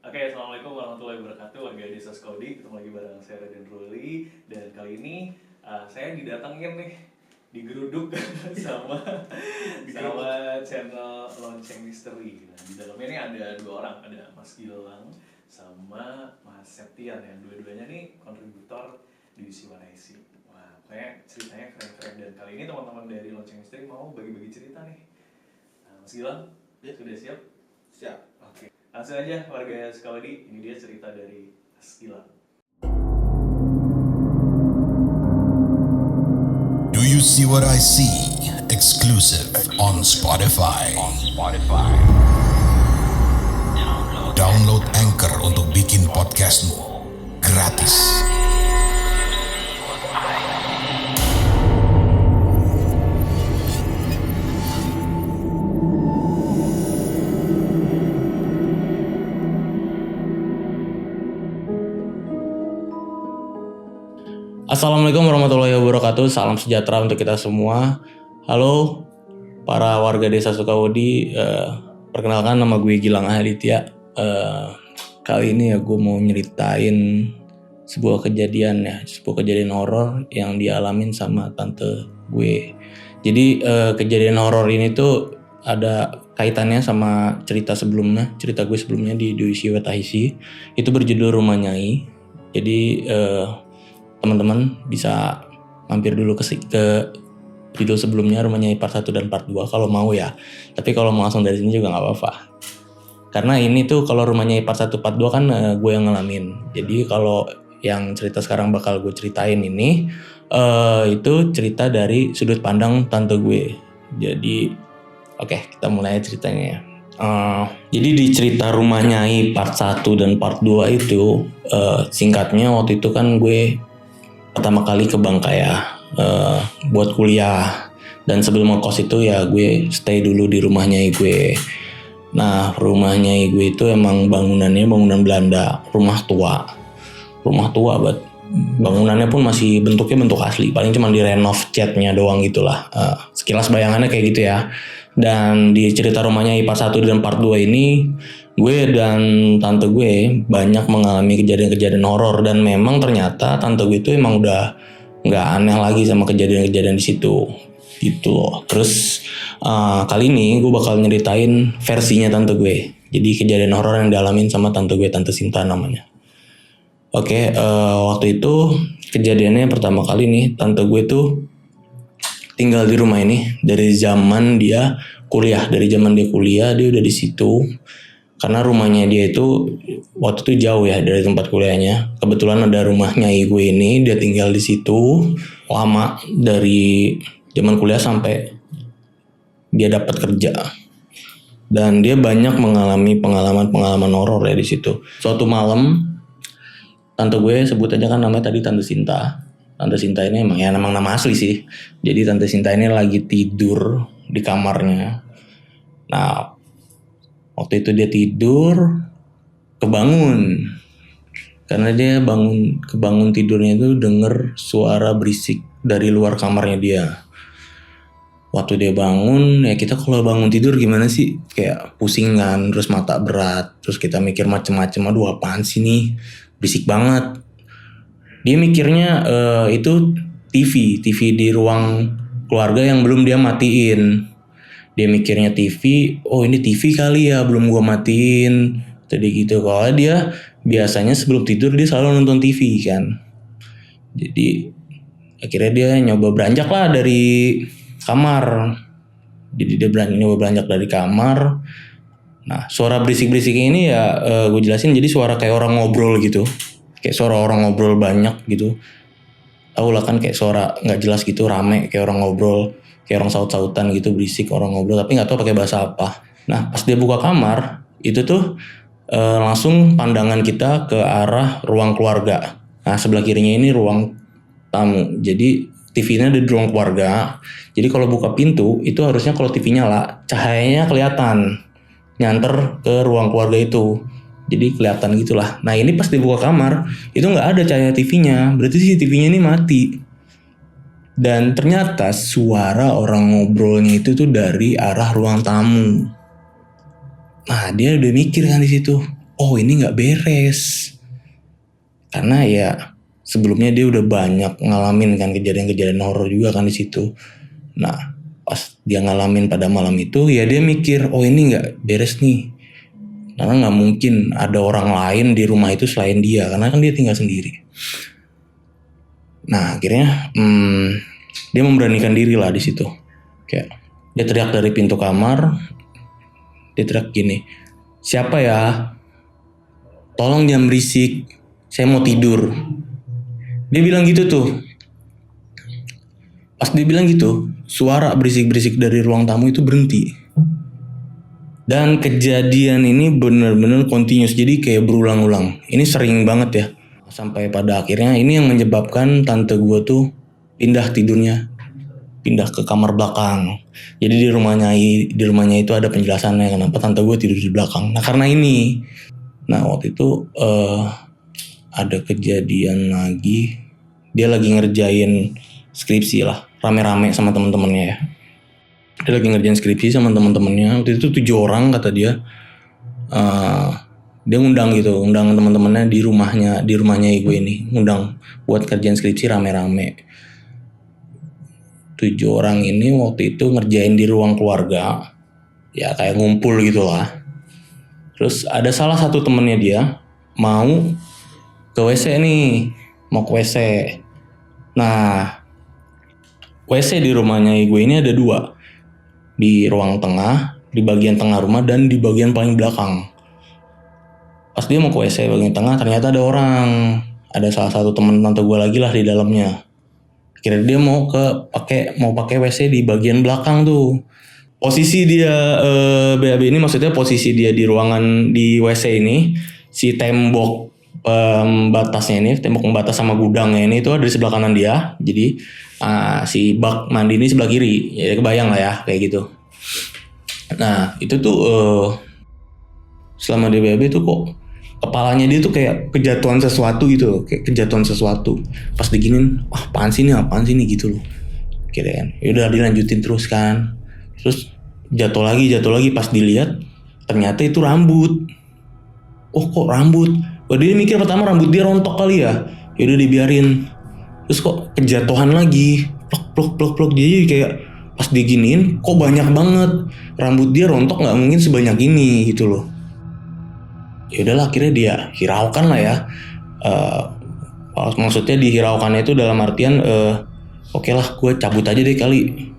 Oke, assalamualaikum warahmatullahi wabarakatuh. Warga Desa Sukawudi, ketemu lagi bareng saya Raden Ruli. Dan kali ini saya didatengin nih, digeruduk sama channel Lonceng Misteri. Nah, di dalamnya ini ada dua orang, ada Mas Gilang sama Mas Septian yang dua-duanya nih kontributor di UC1IC. Wah, pokoknya ceritanya keren-keren. Dan kali ini teman-teman dari Lonceng Misteri mau bagi-bagi cerita nih. Nah, Mas Gilang, sudah siap? Siap. Oke. Langsung aja warga Sukawudi, ini dia cerita dari Mas Gilang. Do you see what I see? Exclusive on Spotify. Download Anchor untuk bikin podcastmu gratis. Assalamualaikum warahmatullahi wabarakatuh. Salam sejahtera untuk kita semua. Halo para warga Desa Sukawudi. Perkenalkan, nama gue Gilang Aditya. Kali ini ya gue mau nyeritain sebuah kejadian horor yang dialamin sama tante gue. Jadi kejadian horor ini tuh ada kaitannya sama cerita gue sebelumnya di UC1IC. Itu berjudul Rumah Nyai. Jadi teman-teman bisa mampir dulu ke judul sebelumnya, Rumah Nyai part 1 dan part 2 kalau mau ya. Tapi kalau mau langsung dari sini juga gak apa-apa. Karena ini tuh kalau Rumah Nyai part 1 part 2 kan gue yang ngalamin. Jadi kalau yang cerita sekarang bakal gue ceritain ini itu cerita dari sudut pandang tante gue. Jadi oke, kita mulai ceritanya ya. Jadi di cerita Rumah Nyai part 1 dan part 2 itu singkatnya waktu itu kan gue pertama kali ke Bangka ya buat kuliah, dan sebelum ngekos itu ya gue stay dulu di rumah nyai gue. Nah, rumah nyai gue itu emang bangunannya bangunan Belanda, rumah tua banget. Bangunannya pun masih bentuknya bentuk asli, paling cuma direnov catnya doang gitulah. Sekilas bayangannya kayak gitu ya. Dan di cerita Rumah Nyai part 1 dan part 2 ini, gue dan tante gue banyak mengalami kejadian-kejadian horor, dan memang ternyata tante gue itu emang udah nggak aneh lagi sama kejadian-kejadian di situ gitu loh. Terus kali ini gue bakal nyeritain versinya tante gue. Jadi kejadian horor yang dialamin sama tante gue, Tante Sinta namanya. Oke, waktu itu kejadiannya pertama kali nih, tante gue tuh tinggal di rumah ini dari zaman dia kuliah. Dari zaman dia kuliah dia udah di situ. Karena rumahnya dia itu waktu itu jauh ya dari tempat kuliahnya. Kebetulan ada rumah nyai gue ini, dia tinggal di situ lama dari zaman kuliah sampai dia dapat kerja. Dan dia banyak mengalami pengalaman horor ya di situ. Suatu malam, tante gue sebut aja kan namanya tadi Tante Sinta. Tante Sinta ini emang nama asli sih. Jadi Tante Sinta ini lagi tidur di kamarnya. Nah, waktu itu dia tidur, kebangun. Karena dia kebangun tidurnya itu denger suara berisik dari luar kamarnya dia. Waktu dia bangun, ya kita kalau bangun tidur gimana sih? Kayak pusing kan, terus mata berat, terus kita mikir macem-macem, aduh apaan sih nih? Berisik banget. Dia mikirnya itu TV di ruang keluarga yang belum dia matiin. Dia mikirnya TV, oh ini TV kali ya belum gua matiin. Tadi gitu. Kalau dia biasanya sebelum tidur dia selalu nonton TV kan. Jadi akhirnya dia nyoba beranjak lah dari kamar. Jadi dia nyoba beranjak dari kamar. Nah, suara berisik-berisik ini ya gue jelasin, jadi suara kayak orang ngobrol gitu. Kayak suara orang ngobrol banyak gitu. Tahu lah kan kayak suara nggak jelas gitu, rame kayak orang ngobrol, kayak orang saut-sautan gitu, berisik orang ngobrol tapi nggak tahu pakai bahasa apa. Nah, pas dia buka kamar itu tuh langsung pandangan kita ke arah ruang keluarga. Nah, sebelah kirinya ini ruang tamu. Jadi TV-nya ada di ruang keluarga. Jadi kalau buka pintu itu harusnya kalau TV nyala cahayanya kelihatan nyanter ke ruang keluarga itu. Jadi kelihatan gitulah. Nah, ini pas dibuka kamar itu nggak ada cahaya TV-nya. Berarti CCTV-nya ini mati. Dan ternyata suara orang ngobrolnya itu tuh dari arah ruang tamu. Nah, dia udah mikir kan di situ, oh ini nggak beres. Karena ya sebelumnya dia udah banyak ngalamin kan kejadian-kejadian horor juga kan di situ. Nah pas dia ngalamin pada malam itu ya dia mikir, oh ini nggak beres nih. Karena nggak mungkin ada orang lain di rumah itu selain dia, karena kan dia tinggal sendiri. Nah akhirnya dia memberanikan diri lah di situ. Kayak dia teriak dari pintu kamar, dia teriak gini, siapa ya? Tolong jangan berisik, saya mau tidur. Dia bilang gitu tuh. Pas dia bilang gitu, suara berisik-berisik dari ruang tamu itu berhenti. Dan kejadian ini benar-benar continuous, jadi kayak berulang-ulang. Ini sering banget ya. Sampai pada akhirnya ini yang menyebabkan tante gue tuh pindah tidurnya, pindah ke kamar belakang. Jadi di rumahnya itu ada penjelasannya kenapa tante gue tidur di belakang. Nah karena ini, nah waktu itu ada kejadian lagi, dia lagi ngerjain skripsi lah, rame-rame sama teman-temannya ya. Dia lagi ngerjain skripsi sama teman-temannya. Waktu itu 7 orang kata dia. Dia undang teman-temannya di rumahnya ibu ini, ngundang buat kerjaan skripsi rame-rame. 7 orang ini waktu itu ngerjain di ruang keluarga, ya kayak ngumpul gitulah. Terus ada salah satu temennya dia mau ke WC nih, mau ke WC. Nah, WC di rumahnya ibu ini ada 2. Di ruang tengah, di bagian tengah rumah, dan di bagian paling belakang. Pas dia mau ke WC bagian tengah, ternyata ada orang. Ada salah satu teman tante gue lagi lah di dalamnya. Akhirnya dia mau pakai WC di bagian belakang tuh. Posisi dia BAB ini, maksudnya posisi dia di ruangan di WC ini, si tembok pembatasnya ini, tembok pembatas sama gudangnya ini itu ada di sebelah kanan dia. Jadi si bak mandi ini sebelah kiri, ya kebayang lah ya kayak gitu. Nah itu tuh selama di BAB tuh kok kepalanya dia tuh kayak kejatuhan sesuatu gitu, kayak kejatuhan sesuatu. Pas diginin, apaan sih nih gitu loh. Kirain, yaudah dilanjutin terus kan. Terus jatuh lagi. Pas dilihat ternyata itu rambut. Oh kok rambut? Dia mikir pertama rambut dia rontok kali ya. Yaudah dibiarin. Terus kok kejatuhan lagi, plok. Dia jadi kayak pas diginiin, kok banyak banget. Rambut dia rontok nggak mungkin sebanyak ini gitu loh. Ya udahlah akhirnya dia hiraukan lah ya. Maksudnya dihiraukannya itu dalam artian oke lah gue cabut aja deh kali,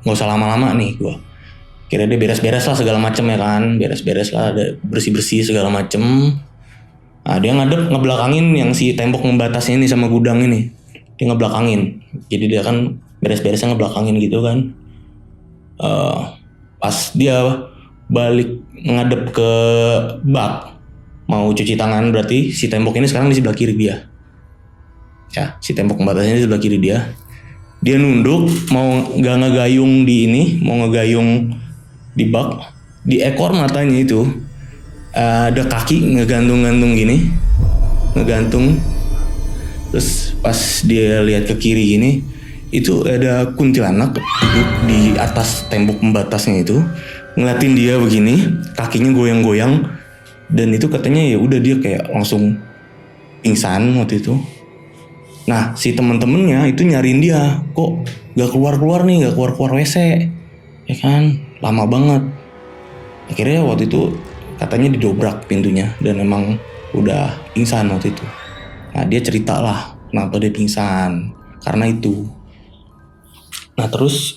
nggak usah lama-lama nih gue. Kira dia beres-beres lah segala macem ya kan, beres-beres lah, ada bersih-bersih segala macem. Nah dia ngebelakangin yang si tembok membatasnya ini sama gudang ini, dia ngebelakangin. Jadi dia kan beres-beresnya ngebelakangin gitu kan. Pas dia balik ngadep ke bak mau cuci tangan, berarti si tembok ini sekarang di sebelah kiri dia. Ya, si tembok pembatasnya di sebelah kiri dia. Dia nunduk mau ngegayung di bak. Di ekor matanya itu ada kaki ngegantung gini. Terus pas dia lihat ke kiri gini, itu ada kuntilanak duduk di atas tembok pembatasnya itu, ngeliatin dia begini, kakinya goyang-goyang. Dan itu katanya ya udah dia kayak langsung pingsan waktu itu. Nah si temen-temennya itu nyariin dia, kok gak keluar WC, ya kan, lama banget. Akhirnya waktu itu katanya didobrak pintunya dan emang udah pingsan waktu itu. Nah dia cerita lah kenapa dia pingsan, karena itu. Nah terus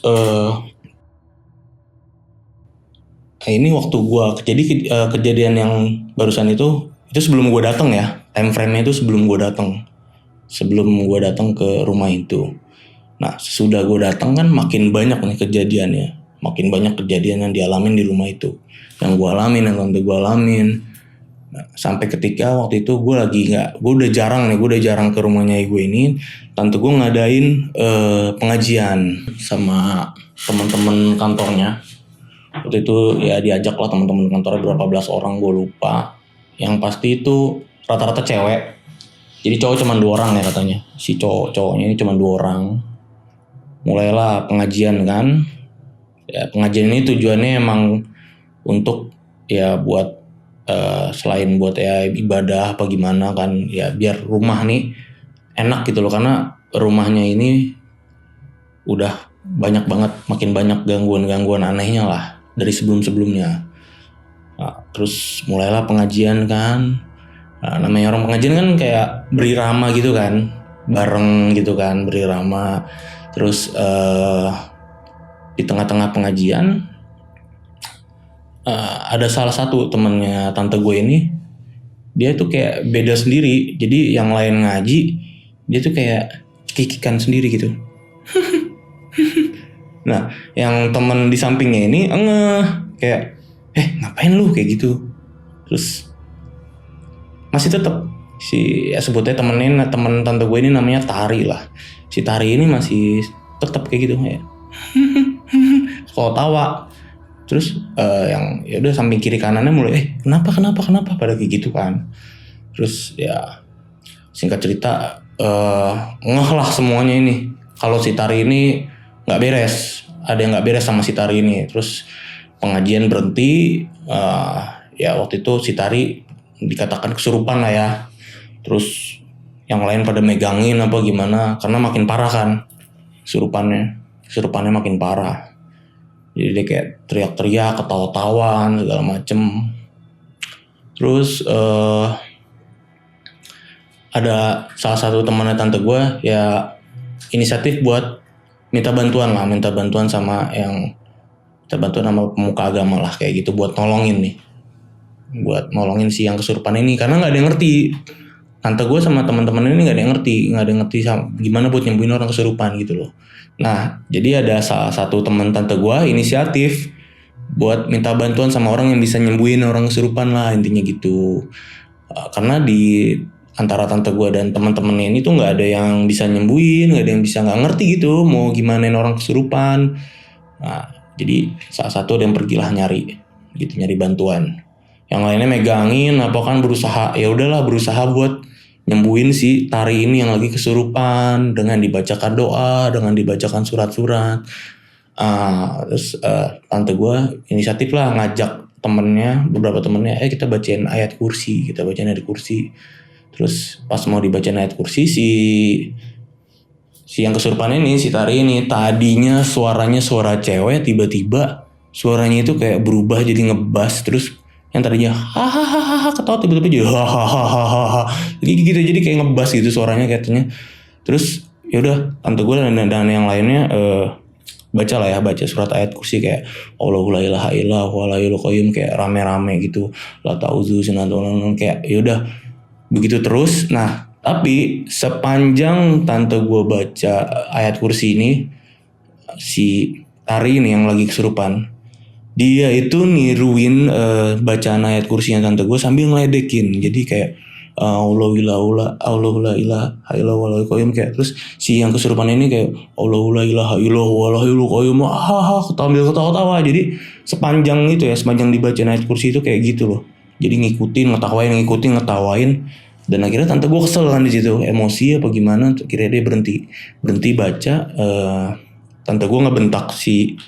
ini waktu kejadian yang barusan itu sebelum gue datang ya, time frame-nya itu sebelum gue datang ke rumah itu. Nah sesudah gue datang kan makin banyak nih kejadiannya, makin banyak kejadian yang dialamin di rumah itu, yang gue alamin, yang tante gue alamin. Nah, sampai ketika waktu itu gue udah jarang ke rumahnya ibu ini. Tante gue ngadain pengajian sama teman-teman kantornya. Waktu itu ya diajak lah teman-teman kantornya berapa belas orang, gue lupa. Yang pasti itu rata-rata cewek. Jadi cowok cuma 2 orang ya katanya. Si cowoknya ini cuma 2 orang. Mulailah pengajian kan. Ya pengajian ini tujuannya emang untuk ya buat selain buat ya ibadah apa gimana kan, ya biar rumah nih enak gitu loh, karena rumahnya ini udah banyak banget, makin banyak gangguan-gangguan anehnya lah dari sebelum-sebelumnya. Nah, terus mulailah pengajian kan. Nah, namanya orang pengajian kan kayak berirama gitu kan, bareng gitu kan, berirama. Terus di tengah-tengah pengajian ada salah satu temennya tante gue ini, dia tuh kayak beda sendiri. Jadi yang lain ngaji, dia tuh kayak kikikan sendiri gitu. Nah, yang temen di sampingnya ini kayak ngapain lu kayak gitu. Terus masih tetap si ya sebutnya temen tante gue ini namanya Tari lah. Si Tari ini masih tetap kayak gitu ya. Kalau tawa. Terus yang ya udah samping kiri kanannya mulai kenapa pada kayak gitu kan. Terus ya singkat cerita ngeh lah semuanya ini. Kalau si Tari ini nggak beres, ada yang nggak beres sama si Tari ini. Terus pengajian berhenti. Ya waktu itu si Tari dikatakan kesurupan lah ya. Terus yang lain pada megangin apa gimana, karena makin parah kan kesurupannya makin parah. Jadi dia kayak teriak-teriak, ketawa-tawaan segala macem. Terus ada salah satu temannya tante gue ya inisiatif buat minta bantuan sama pemuka agama lah kayak gitu, buat nolongin si yang kesurupan ini, karena nggak ada yang ngerti. Tante gue sama teman-teman ini nggak ada yang ngerti sama gimana buat nyembuhin orang kesurupan gitu loh. Nah, jadi ada salah satu teman tante gue inisiatif buat minta bantuan sama orang yang bisa nyembuhin orang kesurupan lah, intinya gitu. Karena di antara tante gue dan teman-temannya ini tuh nggak ada yang bisa nyembuhin, nggak ada yang bisa nggak ngerti gitu mau gimanain orang kesurupan. Nah, jadi salah satu ada yang pergilah nyari bantuan. Yang lainnya megangin apa kan, berusaha buat nyembuhin si Tari ini yang lagi kesurupan dengan dibacakan doa, dengan dibacakan surat-surat. Terus tante gue inisiatif lah ngajak beberapa temennya, kita bacain ayat kursi. Terus pas mau dibacain ayat kursi, si yang kesurupan ini, si Tari ini, tadinya suaranya suara cewek, tiba-tiba suaranya itu kayak berubah jadi ngebas. Terus yang tadinya hahaha ketawa tiba-tiba jadi hahaha gitu, jadi kayak ngebas gitu suaranya katanya. Terus yaudah tante gue dan yang lainnya baca surat ayat kursi kayak Allahu la ilaha illa huwal hayyul qayyum, kayak rame-rame gitu, la ta'udzu sinatun, kayak yaudah begitu terus. Nah tapi sepanjang tante gue baca ayat kursi ini, si Tari ini yang lagi kesurupan, dia itu niruin bacaan ayat kursinya tante gue sambil ngeledekin. Jadi kayak Allahu la ilaha illa huwal qayyum, kayak terus si yang kesurupan ini kayak Allahu la ilaha illa huwal qayyum, ketawa-tawa. Jadi sepanjang dibacain ayat kursi itu kayak gitu loh. Jadi ngikutin, ngetawain. Dan akhirnya tante gue kesel kan di situ, emosi apa gimana, akhirnya dia berhenti baca. Tante gue ngebentak si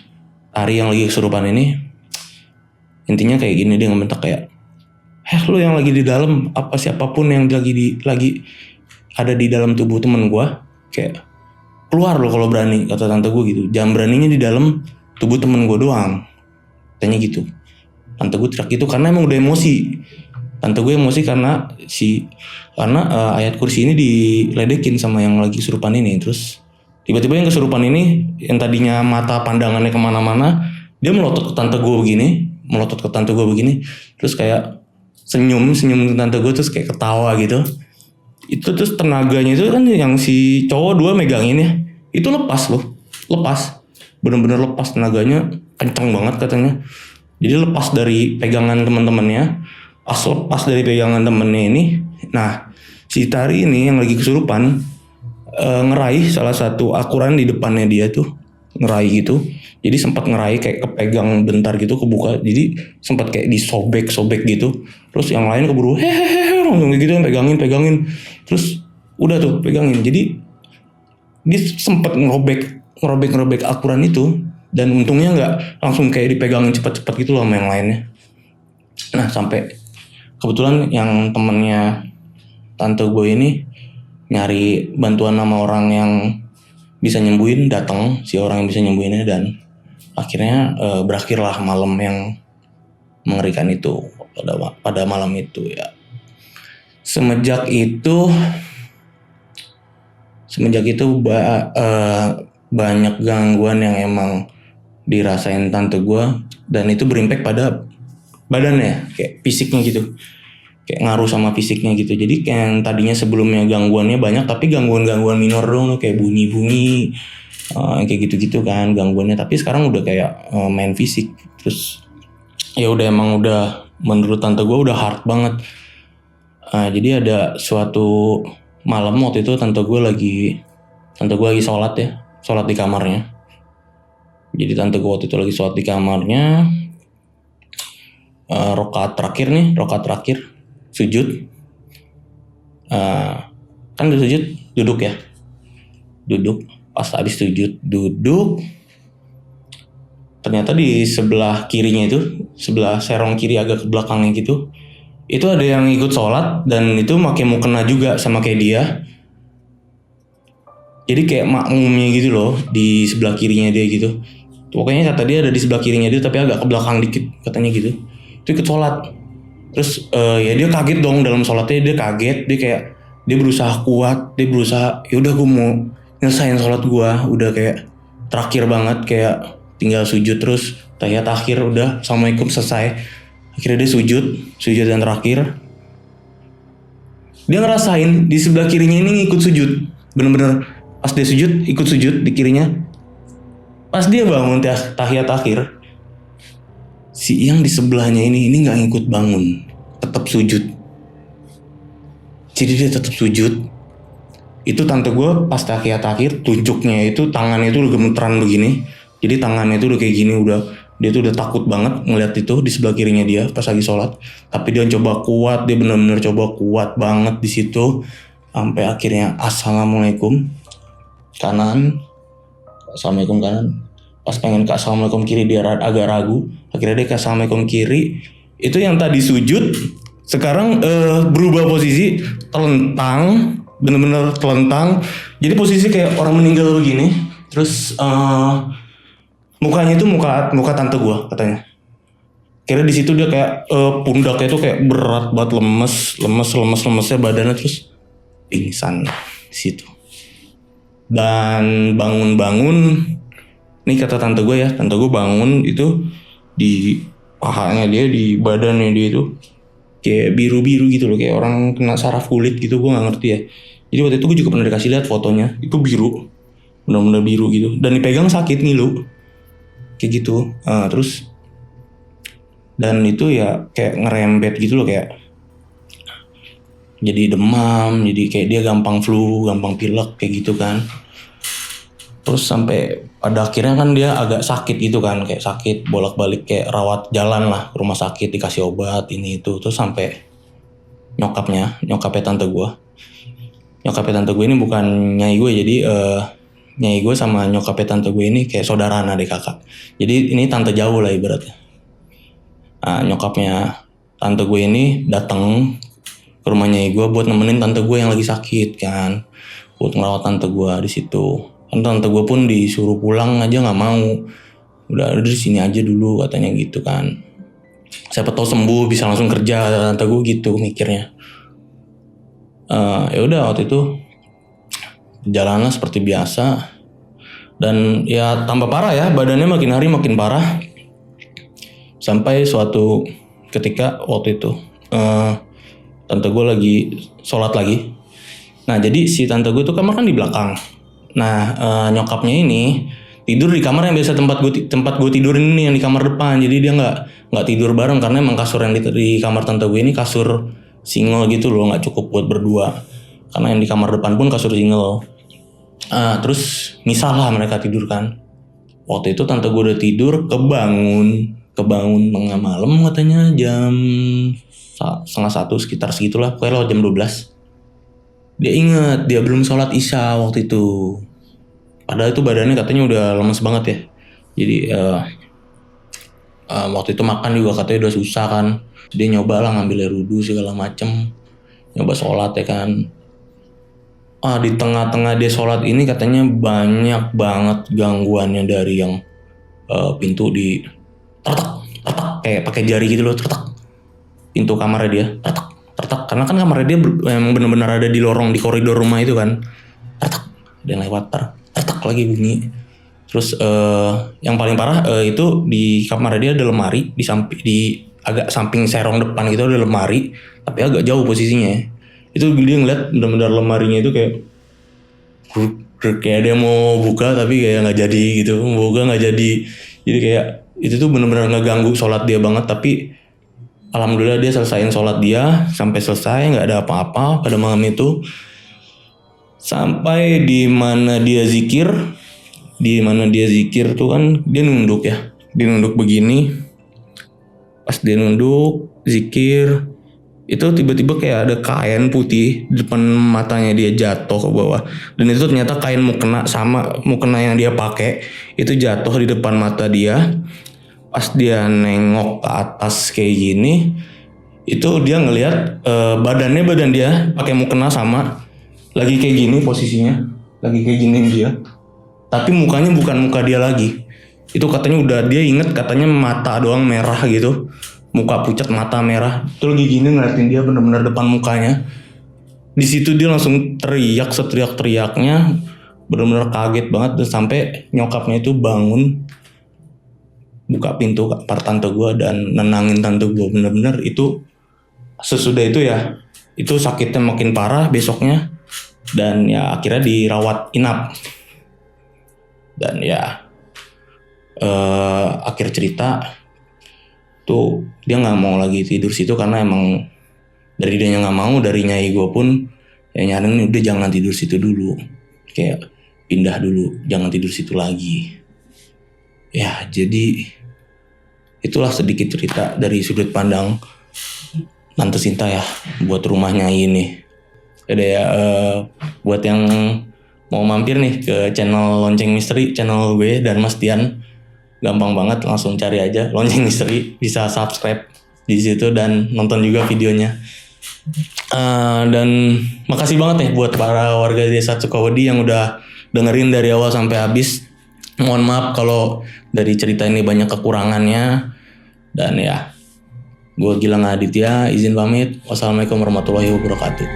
Tari yang lagi kesurupan ini. Intinya kayak gini, dia ngebentak kayak, lu yang lagi di dalam, apa siapapun yang lagi ada di dalam tubuh temen gue, kayak keluar lo kalau berani, kata tante gue gitu. Jangan beraninya di dalam tubuh temen gue doang, katanya gitu. Tante gue teriak gitu karena emang udah emosi. Tante gue emosi karena ayat kursi ini diledekin sama yang lagi kesurupan ini. Terus tiba-tiba yang kesurupan ini, yang tadinya mata pandangannya kemana-mana, dia melotot ke tante gue begini, terus kayak senyum ke tante gue, terus kayak ketawa gitu. Itu terus tenaganya itu kan yang si cowok dua megangin ya, itu lepas, bener-bener lepas, tenaganya kenceng banget katanya. Jadi lepas dari pegangan teman-temannya, lepas dari pegangan temennya ini. Nah si Tari ini yang lagi kesurupan ngeraih salah satu Al-Quran di depannya dia tuh, ngeraih gitu. Jadi sempat ngeraih kayak kepegang bentar gitu, kebuka, jadi sempat kayak disobek gitu. Terus yang lain keburu langsung gitu pegangin. Terus udah tuh pegangin. Jadi dia sempat ngerobek Al-Quran itu, dan untungnya nggak langsung kayak dipegangin cepat-cepat gitu loh sama yang lainnya. Nah sampai kebetulan yang temennya tante gue ini nyari bantuan sama orang yang bisa nyembuhin, datang si orang yang bisa nyembuhinnya, dan akhirnya berakhirlah malam yang mengerikan itu pada malam itu ya. Semenjak itu banyak gangguan yang emang dirasain tante gue, dan itu berimpact pada badannya, kayak fisiknya gitu, kayak ngaruh sama fisiknya gitu. Jadi kayak yang tadinya sebelumnya gangguannya banyak, tapi gangguan-gangguan minor dong, kayak bunyi-bunyi, kayak gitu-gitu kan gangguannya. Tapi sekarang udah kayak main fisik. Terus ya udah, emang udah menurut tante gue udah hard banget. Jadi ada suatu malam waktu itu tante gue lagi sholat di kamarnya. Jadi tante gue waktu itu lagi sholat di kamarnya, rokaat terakhir sujud. Kan udah sujud, duduk. Pas habis sujud duduk, ternyata di sebelah kirinya itu, sebelah serong kiri agak ke belakangnya gitu, itu ada yang ikut sholat, dan itu pakai mukena juga sama kayak dia. Jadi kayak makmumnya gitu loh, di sebelah kirinya dia gitu. Pokoknya kata dia ada di sebelah kirinya dia, tapi agak ke belakang dikit katanya gitu. Itu ikut sholat. Terus ya dia kaget dong dalam sholatnya, dia kaget, dia berusaha kuat, dia berusaha, yaudah gue mau nyelesain sholat gue, udah kayak terakhir banget, kayak tinggal sujud terus tahiyat akhir, udah assalamualaikum selesai. Akhirnya dia sujud yang terakhir. Dia ngerasain di sebelah kirinya ini ikut sujud, bener-bener pas dia sujud ikut sujud di kirinya. Pas dia bangun tahiyat akhir, si yang di sebelahnya ini nggak ngikut bangun, tetap sujud. Jadi dia tetap sujud. Itu tante gue pas tahiyat akhir, tunjuknya itu tangannya itu udah gemeteran begini. Jadi tangannya itu udah kayak gini, dia tuh udah takut banget ngeliat itu di sebelah kirinya dia pas lagi sholat. Tapi dia coba kuat, dia benar-benar coba kuat banget di situ, sampai akhirnya assalamualaikum kanan. Pas pengen ke assalamualaikum kiri dia agak ragu, akhirnya dia ke assalamualaikum kiri. Itu yang tadi sujud sekarang berubah posisi, telentang, bener-bener telentang. Jadi posisi kayak orang meninggal begini. Terus mukanya itu muka tante gue katanya. Kira di situ dia kayak pundaknya itu kayak berat banget, lemesnya badannya, terus pingsan di situ. Dan bangun, ini kata tante gue ya, tante gue bangun itu di pahanya dia, di badannya dia itu kayak biru-biru gitu loh, kayak orang kena saraf kulit gitu, gue nggak ngerti ya. Jadi waktu itu gue juga pernah dikasih lihat fotonya, itu biru, benar-benar biru gitu, dan dipegang sakit nih lo, kayak gitu. Terus dan itu ya kayak ngerembet gitu loh, kayak jadi demam, jadi kayak dia gampang flu, gampang pilek kayak gitu kan. Terus sampai pada akhirnya kan dia agak sakit gitu kan, kayak sakit bolak-balik, kayak rawat jalan lah ke rumah sakit, dikasih obat ini itu. Terus sampai nyokapnya tante gue ini bukan nyai gue, jadi nyai gue sama nyokapnya tante gue ini kayak saudara adik kakak. Jadi ini tante jauh lah ibaratnya. Nyokapnya tante gue ini datang ke rumah nyai gue buat nemenin tante gue yang lagi sakit kan, buat ngerawat tante gue di situ. Kan tante gue pun disuruh pulang aja nggak mau, udah di sini aja dulu katanya gitu kan. Siapa tahu sembuh bisa langsung kerja, tante gue gitu mikirnya. Ya udah waktu itu jalanlah seperti biasa, dan ya tambah parah ya, badannya makin hari makin parah. Sampai suatu ketika waktu itu tante gue lagi sholat lagi. Nah jadi si tante gue tuh kamar kan di belakang. Nah nyokapnya ini tidur di kamar yang biasa tempat gue tidur ini, yang di kamar depan. Jadi dia nggak tidur bareng, karena emang kasur yang di kamar tante gue ini kasur single gitu loh, nggak cukup buat berdua. Karena yang di kamar depan pun kasur single. Terus misal lah mereka tidur kan. Waktu itu tante gue udah tidur, kebangun tengah malam katanya jam 12:30 sekitar segitulah, pokoknya lewat jam 12. Dia inget dia belum sholat isya waktu itu. Padahal itu badannya katanya udah lemes banget ya. Jadi Waktu itu makan juga katanya udah susah kan. Dia nyoba lah ngambil air wudhu segala macem, nyoba sholat ya kan. Di tengah-tengah dia sholat ini katanya banyak banget gangguannya dari yang pintu di tertak kayak pakai jari gitu loh, tertak pintu kamarnya dia tertak karena kan kamarnya dia emang benar-benar ada di lorong di koridor rumah itu kan, tertak ada yang lewat tertak lagi bunyi. Terus yang paling parah itu di kamarnya dia ada lemari di agak samping serong depan gitu ada lemari tapi agak jauh posisinya. Itu dia ngeliat benar-benar lemarinya itu kayak dia mau buka tapi kayak nggak jadi gitu, buka nggak jadi. Jadi kayak itu tuh benar-benar ngeganggu sholat dia banget. Tapi alhamdulillah dia selesaiin sholat dia sampai selesai, nggak ada apa-apa pada malam itu. Sampai di mana dia zikir tuh kan dia nunduk ya, dia nunduk begini. Pas dia nunduk zikir itu tiba-tiba kayak ada kain putih di depan matanya dia jatuh ke bawah, dan itu ternyata kain mukena yang dia pakai itu jatuh di depan mata dia. Pas dia nengok ke atas kayak gini, itu dia ngelihat badan dia pakai mukena sama lagi kayak gini posisinya, lagi kayak gini dia, tapi mukanya bukan muka dia lagi. Itu katanya udah dia inget katanya mata doang merah gitu, muka pucat mata merah. Itu lagi gini ngeliatin dia benar-benar depan mukanya. Di situ dia langsung teriak seteriak-teriaknya, benar-benar kaget banget. Dan sampai nyokapnya itu bangun buka pintu kamar tante gue dan nenangin tante gue. Benar-benar itu sesudah itu ya, itu sakitnya makin parah besoknya. Dan ya akhirnya dirawat inap. Dan ya akhir cerita tuh dia nggak mau lagi tidur situ karena emang dari dia nggak mau, dari nyai gue pun ya nyaranin udah jangan tidur situ dulu, kayak pindah dulu, jangan tidur situ lagi. Ya jadi itulah sedikit cerita dari sudut pandang Tante Sinta ya buat rumah nyai ini. Jadi ya buat yang mau mampir nih ke channel Lonceng Misteri, channel gue dan Mas Tian, gampang banget, langsung cari aja Lonceng Misteri, bisa subscribe di situ dan nonton juga videonya. Dan makasih banget nih buat para warga desa Sukawedi yang udah dengerin dari awal sampai habis. Mohon maaf kalau dari cerita ini banyak kekurangannya. Dan ya, gue Gilang Aditya izin pamit. Wassalamualaikum warahmatullahi wabarakatuh.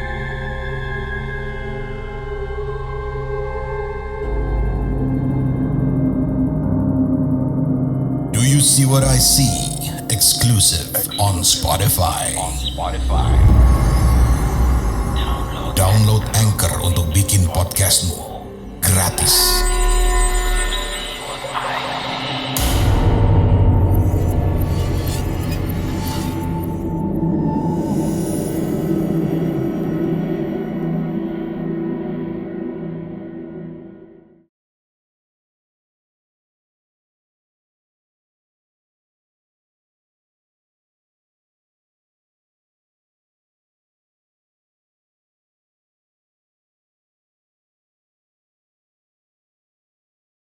You See What I See, exclusive on Spotify. Download Anchor untuk bikin podcastmu gratis.